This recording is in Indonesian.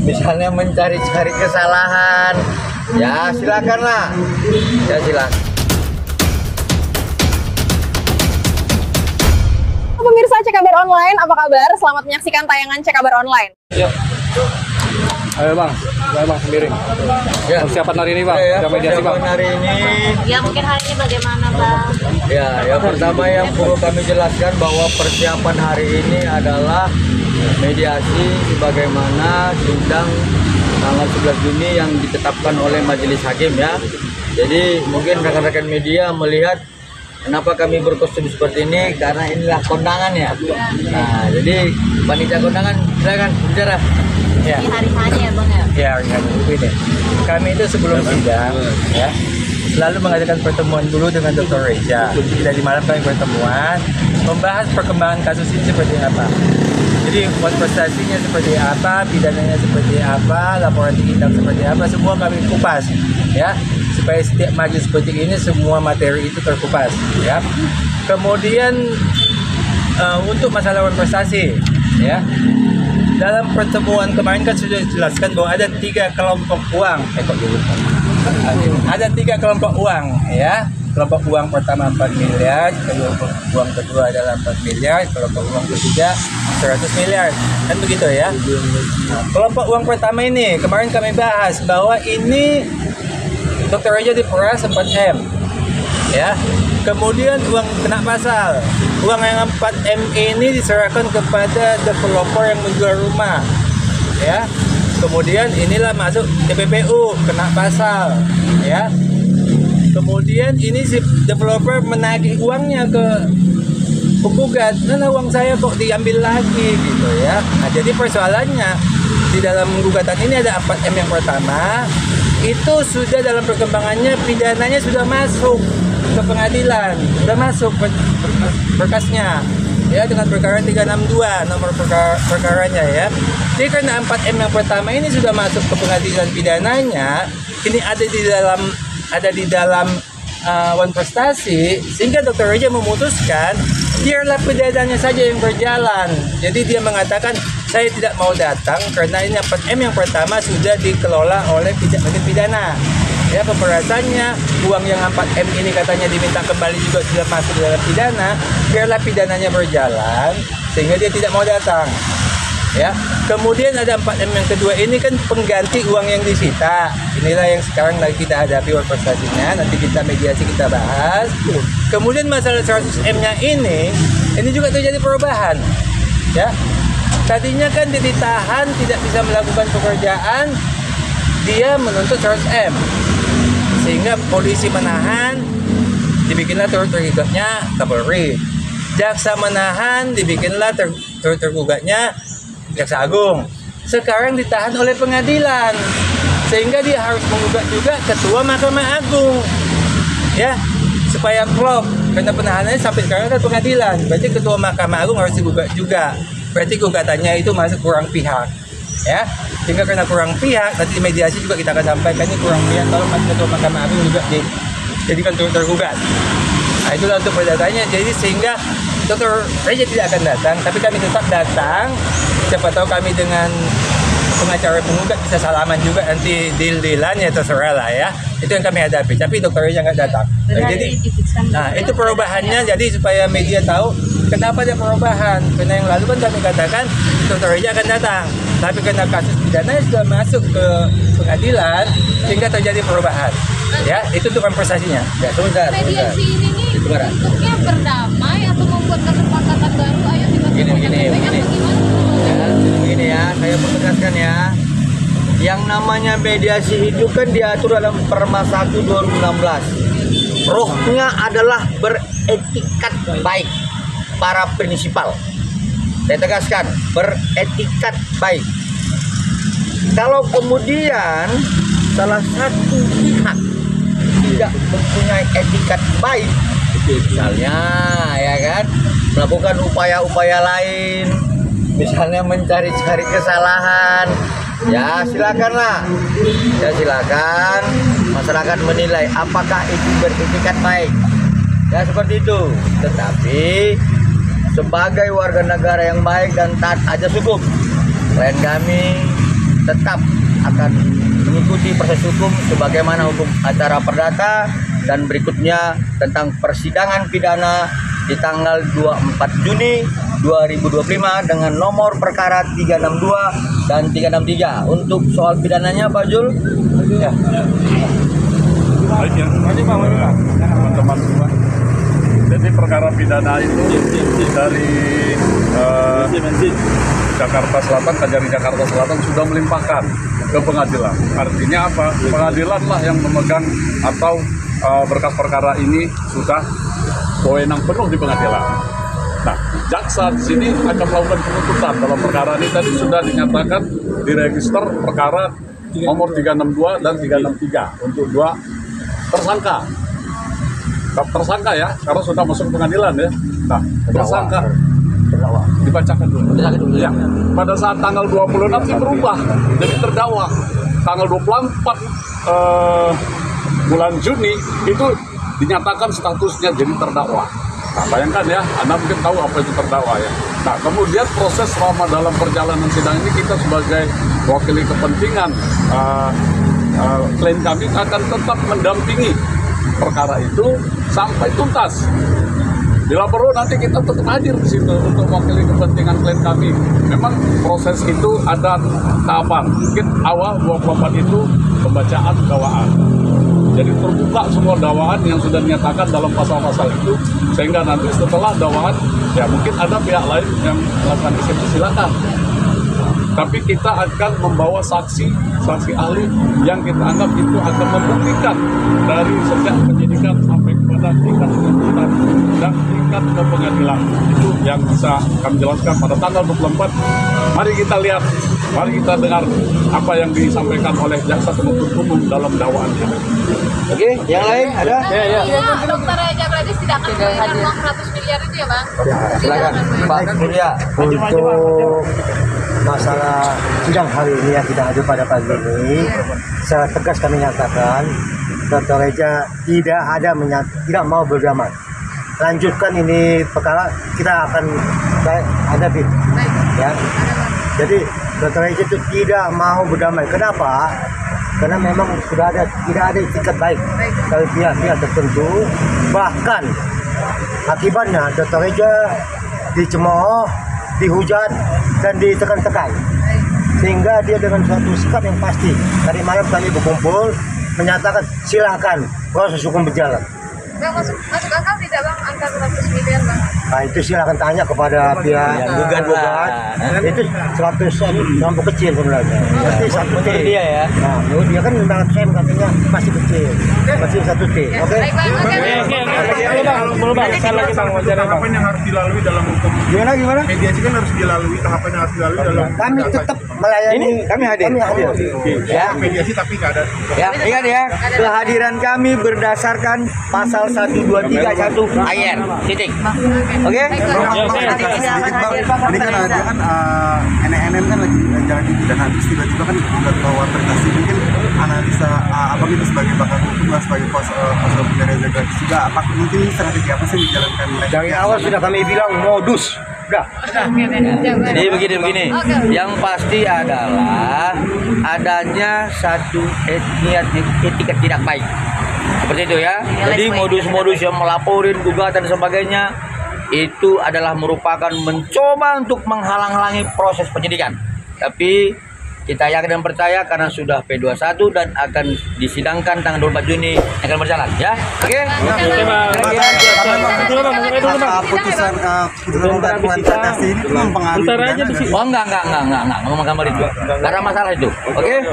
misalnya mencari-cari kesalahan, ya silakanlah, ya silakan. Pemirsa Cekabar Online, apa kabar? Selamat menyaksikan tayangan Cekabar Online. Yuk. Ayo bang sendiri. Ya. Persiapan hari ini bang, Ya, mediasi bang. persiapan hari ini, Ya mungkin hari ini bagaimana bang? ya yang pertama yang perlu kami jelaskan bahwa persiapan hari ini adalah mediasi sebagaimana sidang tanggal 11 Juni yang ditetapkan oleh Majelis Hakim ya. Jadi mungkin rekan-rekan media melihat kenapa kami berkostum seperti ini, karena inilah kondangan ya. Nah, jadi panitia kondangan silakan bicara. Ya, Di hari hanya ya bang ya? ya begini. Kami itu sebelum sidang ya selalu mengadakan pertemuan dulu dengan Dr. Reza. Tidak di malam kami pertemuan membahas perkembangan kasus ini seperti apa. Jadi konversasinya seperti apa, pidananya seperti apa, laporan ditindak seperti apa, semua kami kupas ya, supaya setiap majelis seperti ini semua materi itu terkupas ya. Kemudian untuk masalah konversasi ya, dalam pertemuan kemarin kan sudah dijelaskan bahwa ada 3 kelompok uang. Ada 3 kelompok uang ya. Kelompok uang pertama 4 miliar, kelompok uang kedua adalah 4 miliar, kelompok uang ketiga 100 miliar. Kan begitu ya. Nah, kelompok uang pertama ini kemarin kami bahas bahwa ini Dr. Reza diperas 4M. Ya. Kemudian uang kena pasal. Uang yang 4M ini diserahkan kepada developer yang menjual rumah. Ya. Kemudian inilah masuk TPPU, kena pasal, ya. Kemudian ini si developer menagih uangnya ke penggugat. Nah, uang saya kok diambil lagi gitu ya. Nah, jadi persoalannya di dalam gugatan ini ada 4M yang pertama, itu sudah dalam perkembangannya pidananya sudah masuk ke pengadilan, sudah masuk berkasnya ya dengan perkara 362 nomor perkaranya ya. Jadi karena 4M yang pertama ini sudah masuk ke pengadilan pidananya, ini ada di dalam wan prestasi, sehingga Dr. Reza memutuskan biarlah pidananya saja yang berjalan. Jadi dia mengatakan saya tidak mau datang karena ini 4M yang pertama sudah dikelola oleh pidana. Ya, pemberasannya uang yang 4M ini katanya diminta kembali juga sudah masuk dalam pidana, biarlah pidananya berjalan sehingga dia tidak mau datang. Ya. Kemudian ada 4M yang kedua ini kan pengganti uang yang disita. Inilah yang sekarang lagi kita hadapi prestasinya, nanti kita mediasi kita bahas. Kemudian masalah 100M-nya ini juga terjadi perubahan. Ya. Tadinya kan dia ditahan, tidak bisa melakukan pekerjaan, dia menuntut 100M. Sehingga polisi menahan, dibikinlah tergugatnya Kapolri. Jaksa menahan, dibikinlah tergugatnya Jaksa Agung. Sekarang ditahan oleh pengadilan, sehingga dia harus menggugat juga Ketua Mahkamah Agung, ya, supaya klop. Karena penahanannya sampai sekarang kan pengadilan, berarti Ketua Mahkamah Agung harus digugat juga. Berarti gugatannya itu masuk kurang pihak, ya. Sehingga karena kurang pihak, nanti mediasi juga kita akan sampaikan ini kurang pihak, kalau Ketua Mahkamah Agung juga dijadikan tergugat. Nah, itulah untuk perdatanya. Jadi sehingga Dr. Reza tidak akan datang, tapi kami tetap datang. Siapa tahu kami dengan pengacara penggugat bisa salaman juga, nanti deal-dealan ya terserah lah ya. Itu yang kami hadapi, tapi Dr. Reza nggak datang. Jadi, nah itu perubahannya, jadi supaya media tahu kenapa ada perubahan. Karena yang lalu kan kami katakan Dr. Reza akan datang, tapi karena kasus pidana sudah masuk ke pengadilan sehingga terjadi perubahan. Ya, itu untuk prestasinya. Ya, sebentar. Mediasi ini nih bentuknya berdamai atau membuat kesepakatan baru? Ayo kita Begini ya, saya menegaskan ya. Yang namanya mediasi itu kan diatur dalam Perma 1 2016. Rohnya adalah beretikat baik para prinsipal. Saya tegaskan, beretikat baik. Kalau kemudian salah satu pihak tidak mempunyai etikat baik, misalnya ya kan melakukan upaya-upaya lain, misalnya mencari-cari kesalahan, ya silakanlah, ya silakan masyarakat menilai apakah itu beretikat baik, ya seperti itu. Tetapi sebagai warga negara yang baik dan taat aja cukup. Klien kami tetap akan mengikuti proses hukum sebagaimana hukum acara perdata dan berikutnya tentang persidangan pidana di tanggal 24 Juni 2025 dengan nomor perkara 362 dan 363. Untuk soal pidananya Pak Jul? Ya. Baik ya, teman-teman semua. Jadi perkara pidana itu dari Jakarta Selatan, Kejari Jakarta Selatan sudah melimpahkan ke pengadilan. Artinya apa? Pengadilanlah yang memegang atau berkas perkara ini sudah wewenang penuh di pengadilan. Nah, jaksa di sini akan melakukan penuntutan dalam perkara ini. Tadi sudah dinyatakan di register perkara nomor 362 dan 363 untuk 2 tersangka. Tersangka ya, karena sudah masuk pengadilan ya. Nah, tersangka dibacakan dulu. Ya. Pada saat tanggal 20 nanti berubah jadi terdakwa. Tanggal 24 bulan Juni itu dinyatakan statusnya jadi terdakwa. Nah, bayangkan ya, Anda mungkin tahu apa itu terdakwa ya. Nah, kemudian proses selama dalam perjalanan sidang ini kita sebagai wakili kepentingan klien kami akan tetap mendampingi perkara itu sampai tuntas. Bila perlu nanti kita tetap hadir di situ untuk mewakili kepentingan klien kami. Memang proses itu ada tahapan. Mungkin awal 24 itu pembacaan dakwaan. Jadi terbuka semua dakwaan yang sudah dinyatakan dalam pasal-pasal itu, sehingga nanti setelah dakwaan ya mungkin ada pihak lain yang melakukan eksepsi, silakan. Tapi kita akan membawa saksi ahli yang kita anggap itu akan membuktikan dari sejak penyidikan sampai kepada tingkat penuntutan dan tingkat ke pengadilan. Itu yang bisa kami jelaskan pada tanggal 24. Mari kita lihat, mari kita dengar apa yang disampaikan oleh jaksa penuntut umum dalam dakwaan ini. Oke, yang lain ada? Iya, Dokter Reja Gladys tidak akan memberikan uang 100 miliar itu ya Bang? Silakan Pak Surya. Untuk masalah sidang hari ini yang kita hadir pada pagi ini, secara tegas kami nyatakan Dr. Reja tidak mau berdamai. Lanjutkan ini perkara, kita akan hadapi. Ya. Jadi Dr. Reja itu tidak mau berdamai. Kenapa? Karena memang tidak ada etikat baik dari pihak-pihak tertentu. Bahkan akibatnya Dr. Reja dicemooh, dihujat dan ditekan-tekan, sehingga dia dengan suatu sikap yang pasti tadi malam kami berkumpul menyatakan silakan proses hukum berjalan. Bang, masuk akal tidak Bang angka 100 miliar Bang? Nah, itu silakan tanya kepada pihak yang gugat. Itu 100 lampu kecil sebenarnya. Pasti 1 T. Dia ya. Nah, dia kan 500 M katanya masih kecil. Masih 1 T. Oke. Baik Bang, oke. Tahapan yang harus dilalui dalam hukum Gimana? mediasi kan harus dilalui, tahapan yang harus dilalui dalam Kami tetap melayani. Ini kami hadir. ya mediasi tapi nggak ada. Ya, ingat ya, kehadiran kami berdasarkan pasal 1231 ayat titik. Oke? Ini kan ada kan NNM kan lagi jalan di pidana, habis tiba-tiba kan buat bahwa terkasih mungkin analisa abang itu sebagai bakal hukum lah, sebagai kuasa hukum Reza Gladys juga, apa mungkin strategi apa sih yang dijalankan Dari awal sudah kami bilang modus. Udah. Jadi begini. Yang pasti adalah adanya satu etiket tidak baik. Seperti itu ya. Jadi modus-modus yang melaporin gugatan dan sebagainya itu adalah merupakan mencoba untuk menghalang-halangi proses penyidikan. Tapi kita yakin dan percaya karena sudah P21 dan akan disidangkan tanggal 24 Juni akan berjalan ya. Oke? putusan kasasi ini mempengaruhi Oh enggak ngomong gambar itu. Enggak ada masalah itu. Oke?